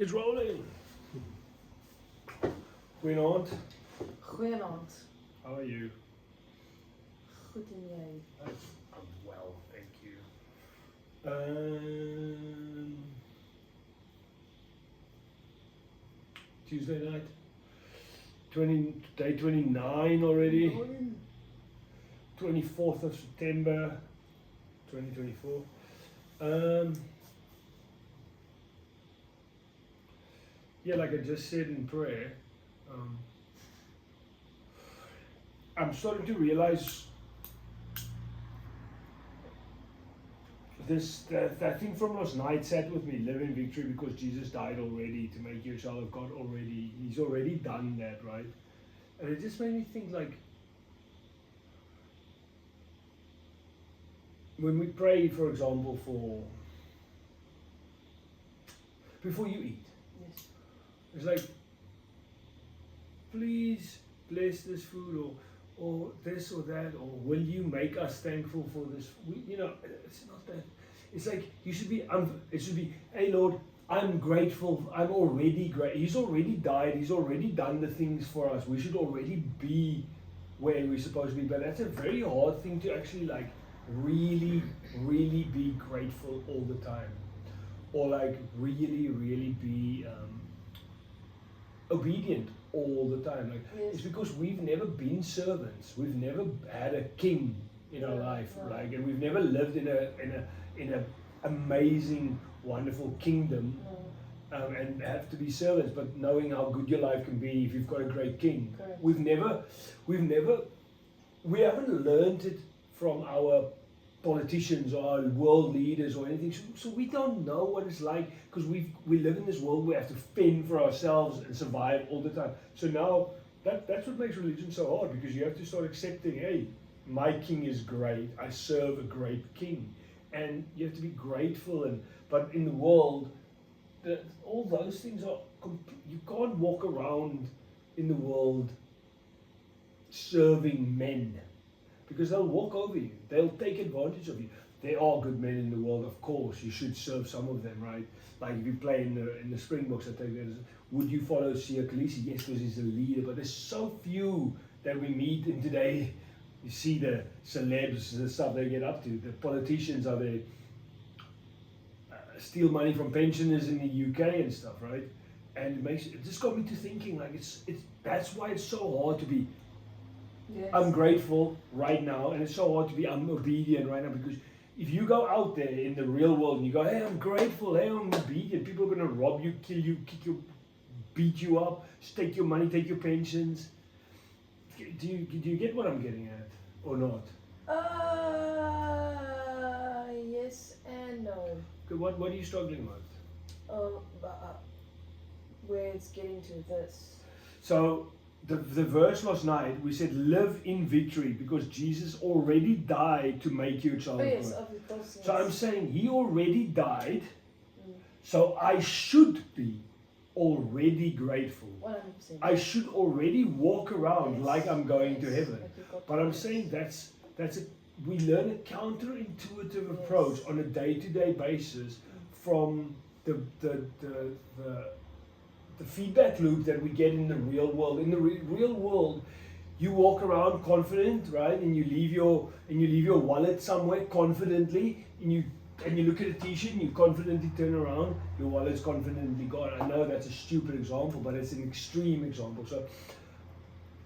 It's rolling. Goeienaand. Goeienaand. How are you? Goed en jy? I'm well, thank you. Tuesday night. Day 29 already. 24th of September 2024. Yeah, like I just said in prayer, I'm starting to realize that thing from last night sat with me, live in victory because Jesus died already to make you a child of God already. He's already done that, right? And it just made me think, like, when we pray, for example, before you eat, Yes. it's like, please bless this food, or this or that, or will you make us thankful for this? It's not that. It's like it should be, hey Lord, I'm grateful. I'm already great. He's already died. He's already done the things for us. We should already be where we're supposed to be. But that's a very hard thing to actually like really, really be grateful all the time, or like really, really be obedient all the time. Like, yes. It's because we've never been servants. We've never had a king in our life, like, and we've never lived in a amazing, wonderful kingdom, and have to be servants. But knowing how good your life can be if you've got a great king. Correct. We haven't learned it from our politicians or our world leaders or anything, so we don't know what it's like, because we live in this world where we have to fend for ourselves and survive all the time. So now that's what makes religion so hard, because you have to start accepting, hey, my king is great, I serve a great king, and you have to be grateful. But in the world, all those things are you can't walk around in the world serving men, because they'll walk over you. They'll take advantage of you. There are good men in the world, of course. You should serve some of them, right? Like if you play in the Springboks, I take that as, would you follow Sia Khaleesi? Yes, because he's a leader. But there's so few that we meet in today. You see the celebs, the stuff they get up to. The politicians are there, steal money from pensioners in the UK and stuff, right? And it just got me to thinking, like, that's why it's so hard to be. Yes. I'm grateful right now, and it's so hard to be obedient right now, because if you go out there in the real world and you go, hey, I'm grateful, hey, I'm obedient, people are going to rob you, kill you, kick you, beat you up, take your money, take your pensions. Do you get what I'm getting at, or not? Yes and no. What are you struggling with? Where it's getting to this. So the verse last night, we said live in victory because Jesus already died to make you a child of God. Of course, yes. So I'm saying he already died, so I should be already grateful. 100%. I should already walk around like I'm going to heaven. Like But I'm saying we learn a counterintuitive approach on a day-to-day basis from the feedback loop that we get in the real world. In the real world, you walk around confident, right? And you leave your wallet somewhere confidently, and you look at a t-shirt and you confidently turn around, your wallet's confidently gone. I know that's a stupid example, but it's an extreme example. So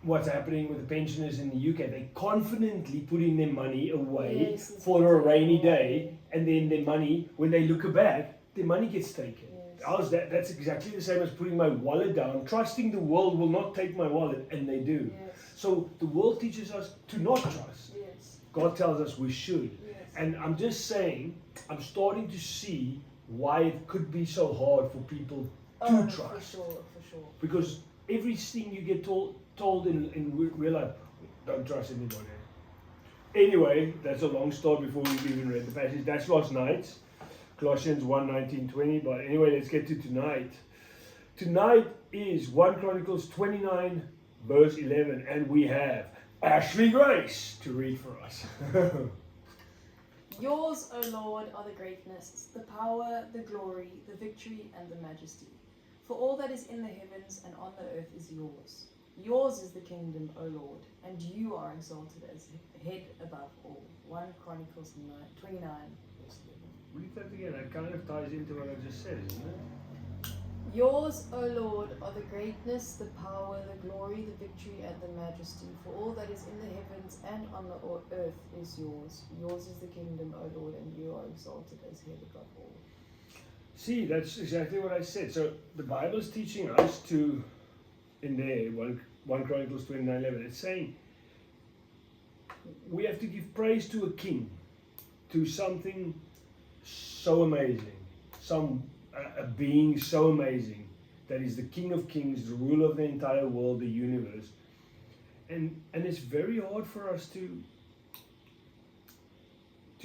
what's happening with the pensioners in the UK, they confidently putting their money away for a rainy day, and then their money, when they look back, their money gets taken. How's that? That's exactly the same as putting my wallet down, trusting the world will not take my wallet, and they do. Yes. So the world teaches us to not trust. Yes. God tells us we should. Yes. And I'm just saying, I'm starting to see why it could be so hard for people to trust. For sure. Because everything you get told in real life, don't trust anybody. Anyway, that's a long story before we've even read the passage. That's last night. Colossians 1:19-20, but anyway, let's get to tonight. Tonight is 1 Chronicles 29, verse 11, and we have Ashley Grace to read for us. Yours, O Lord, are the greatness, the power, the glory, the victory, and the majesty. For all that is in the heavens and on the earth is yours. Yours is the kingdom, O Lord, and you are exalted as head above all. 1 Chronicles 29, verse 11. Read that again. It kind of ties into what I just said, isn't it? Yours, O Lord, are the greatness, the power, the glory, the victory, and the majesty. For all that is in the heavens and on the earth is yours. Yours is the kingdom, O Lord, and you are exalted as head above all. See, that's exactly what I said. So the Bible is teaching us to, in there, 1 Chronicles 29:11, it's saying we have to give praise to a king, to something so amazing, a being so amazing that is the King of Kings, the ruler of the entire world, the universe. And it's very hard for us to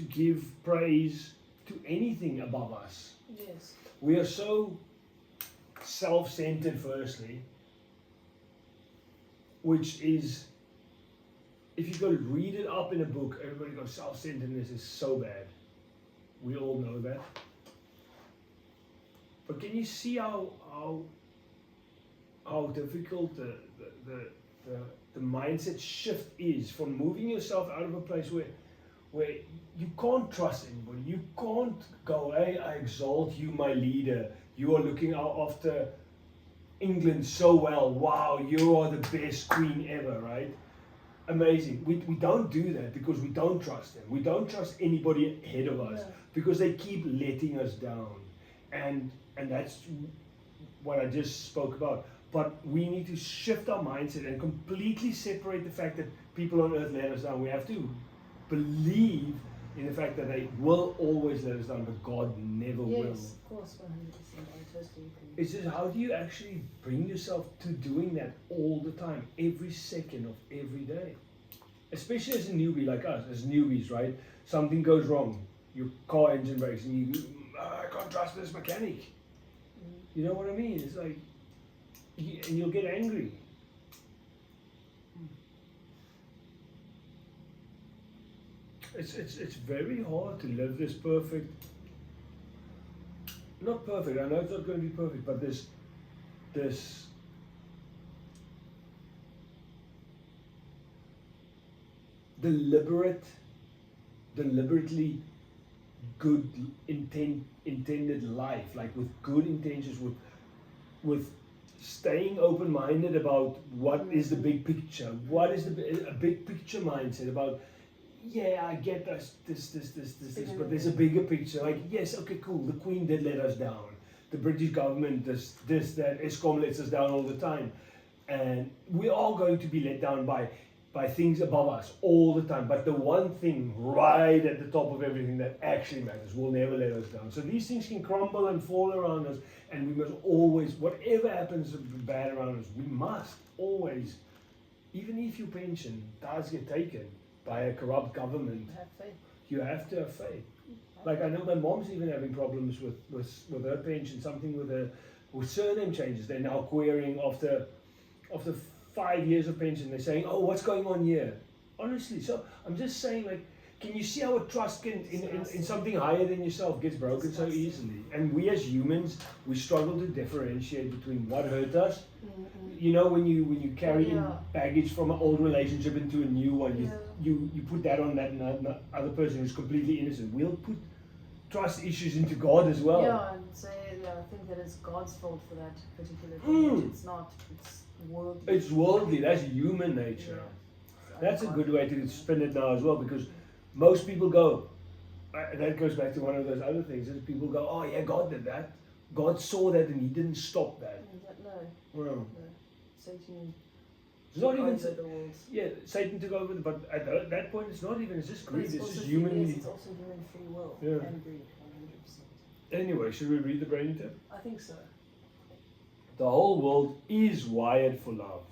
give praise to anything above us. Yes. We are so self-centered, firstly, which is, if you go read it up in a book, everybody goes, self-centeredness is so bad. We all know that. But can you see how difficult the mindset shift is from moving yourself out of a place where you can't trust anybody. You can't go, hey, I exalt you, my leader. You are looking after England so well. Wow, you are the best queen ever, right? Amazing. We don't do that because we don't trust them. We don't trust anybody ahead of us because they keep letting us down. And that's what I just spoke about. But we need to shift our mindset and completely separate the fact that people on earth let us down. We have to believe in the fact that they will always let us down, but God never will. Yes, of course, 100%. I totally agree. It's just, how do you actually bring yourself to doing that all the time, every second of every day? Especially as a newbie like us, as newbies, right? Something goes wrong, your car engine breaks, and you, I can't trust this mechanic. You know what I mean? It's like, and you'll get angry. It's very hard to live this perfect, not perfect, I know it's not going to be perfect, but this deliberately good intended life, like with good intentions, with staying open-minded about what is the big picture, what is a big picture mindset about, yeah, I get this, but there's a bigger picture, like, yes, okay, cool, the Queen did let us down, the British government, this, that, ESCOM lets us down all the time, and we are going to be let down by things above us all the time, but the one thing right at the top of everything that actually matters will never let us down. So these things can crumble and fall around us, and we must always, whatever happens bad around us, we must always, even if your pension does get taken by a corrupt government, Have faith. you have to have faith. Like, I know my mom's even having problems with her pension, something with surname changes. They're now querying after 5 years of pension. They're saying, oh, what's going on here? Honestly, so I'm just saying, like, can you see how a trust in something higher than yourself gets broken so easily? And we as humans, we struggle to differentiate between what hurt us. You know, when you carry in baggage from an old relationship into a new one, you put that on that other person who's completely innocent. We'll put trust issues into God as well. Yeah, and say, I think that it's God's fault for that particular thing. It's not. It's worldly. It's worldly. That's human nature. That's a good way to spin it now as well, because most people go, that goes back to one of those other things, is people go, oh yeah, God did that. God saw that and he didn't stop that. No. Satan it's not took even, over the world. yeah, Satan took over, but at that point it's not even, it's just greed, it's just human. human. It's also human free will and greed, 100%. Anyway, should we read the brain tip? I think so. The whole world is wired for love.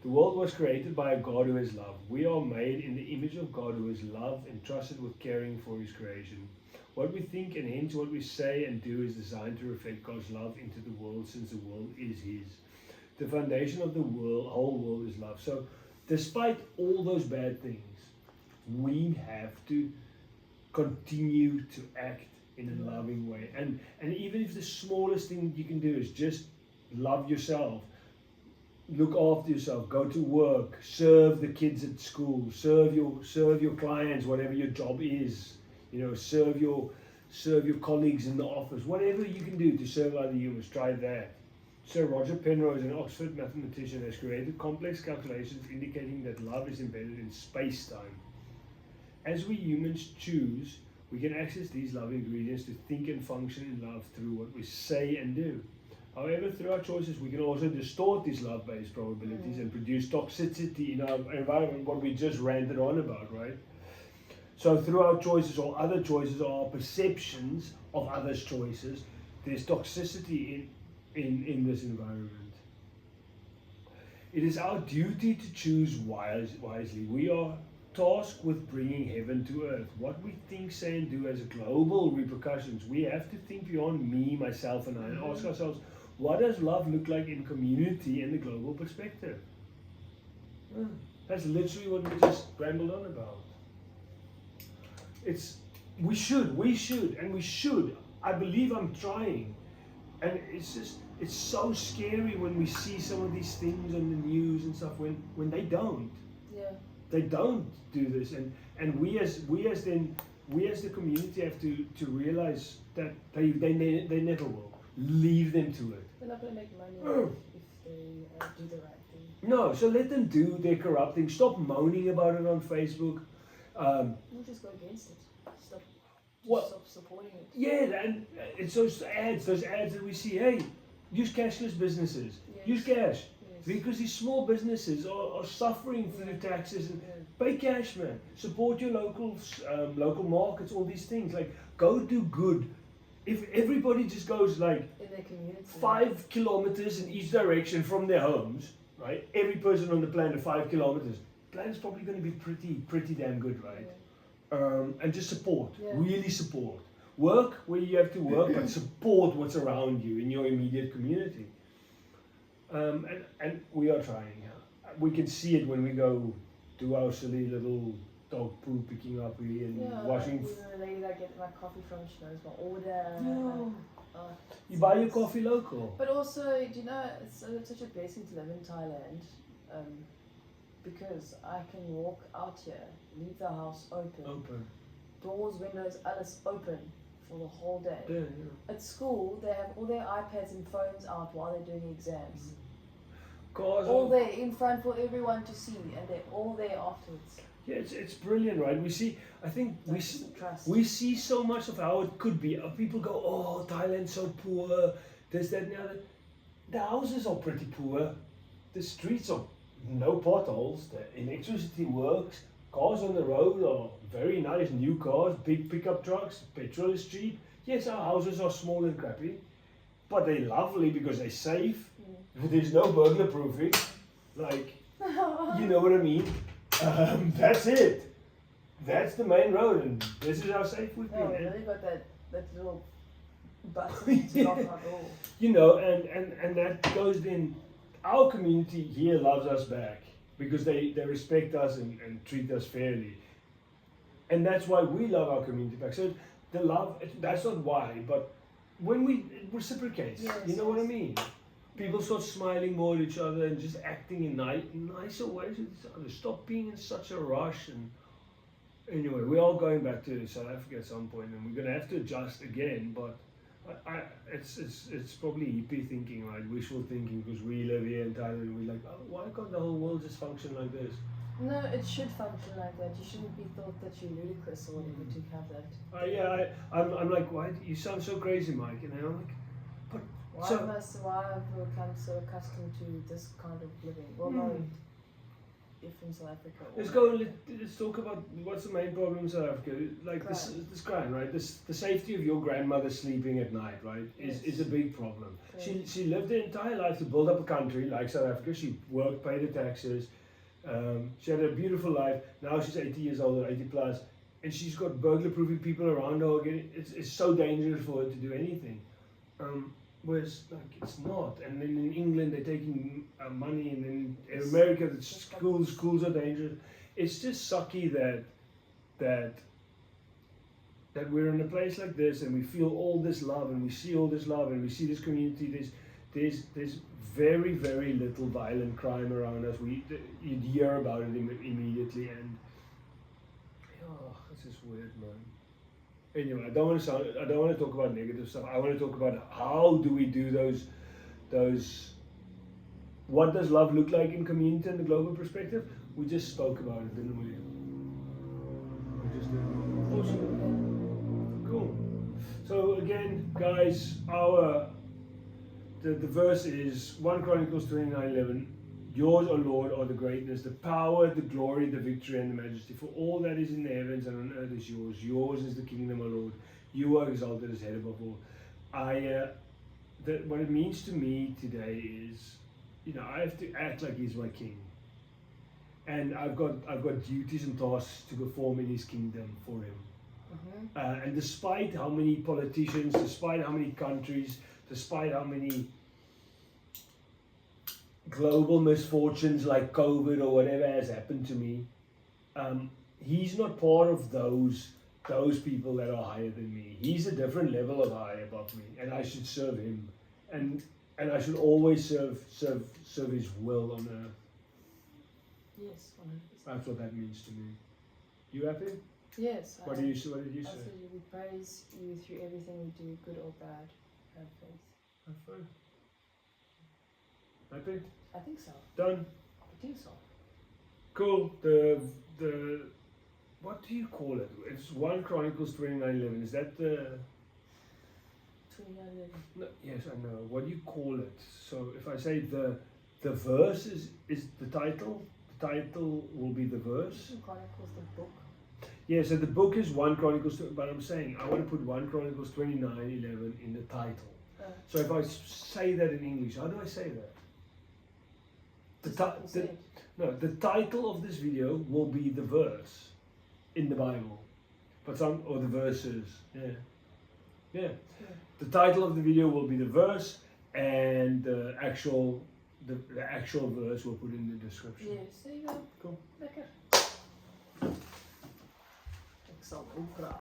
The world was created by a God who is love. We are made in the image of God who is love, entrusted with caring for his creation. What we think and hence what we say and do is designed to reflect God's love into the world, since the world is his. The foundation of the whole world is love. So despite all those bad things, we have to continue to act in a loving way. And even if the smallest thing you can do is just love yourself, look after yourself, go to work, serve the kids at school, serve your clients, whatever your job is, serve your colleagues in the office, whatever you can do to serve other humans, try that. Sir Roger Penrose, an Oxford mathematician, has created complex calculations indicating that love is embedded in space-time. As we humans choose, we can access these love ingredients to think and function in love through what we say and do. However, through our choices, we can also distort these love-based probabilities and produce toxicity in our environment, what we just ranted on about, right? So through our choices or other choices or our perceptions of others' choices, there's toxicity in this environment. It is our duty to choose wisely. We are tasked with bringing heaven to earth. What we think, say, and do has global repercussions. We have to think beyond me, myself, and I, and ask ourselves, what does love look like in community and the global perspective? That's literally what we just rambled on about. We should. I believe I'm trying. And it's so scary when we see some of these things on the news and stuff when they don't. Yeah. They don't do this, and we as the community have to realize that they never will. Leave them to it. They're not going to make money if they do the right thing. No, so let them do their corrupting. Stop moaning about it on Facebook. We'll just go against it. Stop supporting it. Yeah, and it's those ads that we see. Hey, use cashless businesses. Yes. Use cash. Yes. Because these small businesses are suffering through taxes. And pay cash, man. Support your local markets, all these things. Like, go do good. If everybody just goes like in their community, 5 kilometers in each direction from their homes, right? Every person on the planet 5 kilometers. The planet's probably going to be pretty damn good, right? Yeah. And just support, really support. Work where you have to work, but support what's around you in your immediate community. And we are trying. We can see it when we go do our silly little dog poo picking up and washing. The lady that I get my coffee from, she knows my order. No. You buy your coffee local. But also, do you know, it's such a blessing to live in Thailand, because I can walk out here, leave the house open. Doors, windows, alles open for the whole day. Yeah. At school, they have all their iPads and phones out while they're doing exams. All there in front for everyone to see, and they're all there afterwards. Yeah, it's brilliant, right? We see see so much of how it could be. People go, oh, Thailand's so poor, this, that, and the other. The houses are pretty poor. The streets are no potholes. The electricity works. Cars on the road are very nice, new cars, big pickup trucks. Petrol is cheap. Yes, our houses are small and crappy, but they're lovely because they're safe. There's no burglar proofing. Like, you know what I mean? That's it. That's the main road, and this is how safe we've been. Oh, really got that little button to lock our door. You know, and that goes in. Our community here loves us back because they respect us and treat us fairly, and that's why we love our community back. So the love, that's not why, but when it reciprocates, you know what I mean? People start smiling more at each other and just acting in nicer ways with each other. Stop being in such a rush. And anyway, we're all going back to South Africa at some point, and we're going to have to adjust again. But it's probably hippie thinking, right? Wishful thinking, because we live here in Thailand. We're like, oh, why can't the whole world just function like this? No, it should function like that. You shouldn't be thought that you're ludicrous or whatever to have that. I'm like, why? You sound so crazy, Mike. And I'm like, but. Why have we become so accustomed to this kind of living? Well, no, if in South Africa. Let's talk about what's the main problem in South Africa. Like this crime, right? The safety of your grandmother sleeping at night, right, is a big problem. Correct. She lived her entire life to build up a country like South Africa. She worked, paid her taxes. She had a beautiful life. Now she's 80 years old or 80 plus, and she's got burglar-proofing people around her. It's so dangerous for her to do anything. Whereas, like, it's not. And then in England, they're taking money, and then in America, the schools are dangerous. It's just sucky that that we're in a place like this and we feel all this love and we see all this love and we see this community, there's very, very little violent crime around us. You'd hear about it immediately, and this is weird, man. Anyway, I don't want to talk about negative stuff. I want to talk about how do we do those. What does love look like in community and the global perspective? We just spoke about it, didn't we? We just did. Awesome. Cool. So again, guys, the verse is 1 Chronicles 29:11. Yours, O Lord, are the greatness, the power, the glory, the victory, and the majesty. For all that is in the heavens and on earth is yours. Yours is the kingdom, O Lord. You are exalted as head above all. What it means to me today is, I have to act like He's my King, and I've got duties and tasks to perform in His kingdom for Him. And despite how many politicians, despite how many countries, despite how many global misfortunes like COVID or whatever has happened to me, He's not part of those people that are higher than me. He's a different level of high above me, and I should serve Him, and I should always serve His will on earth. Yes, 100%. That's what that means to me. You happy? Yes. What did you say? I said we praise You through everything we do, good or bad. Have faith. Have fun. Happy? I think so. Done. I think so. Cool. The what do you call it? It's 1 Chronicles 29:11. Is that the? 29:11. No, yes, I know. What do you call it? So if I say the verse is the title. The title will be the verse. Chronicles, the book. Yeah. So the book is 1 Chronicles, but I'm saying I want to put 1 Chronicles 29:11 in the title. So if I say that in English, how do I say that? The title of this video will be the verse in the Bible, but the verses. Yeah. The title of the video will be the verse, and the actual verse we'll put in the description. Yes, there you go. Cool. Lekker. Ik zal ook graag.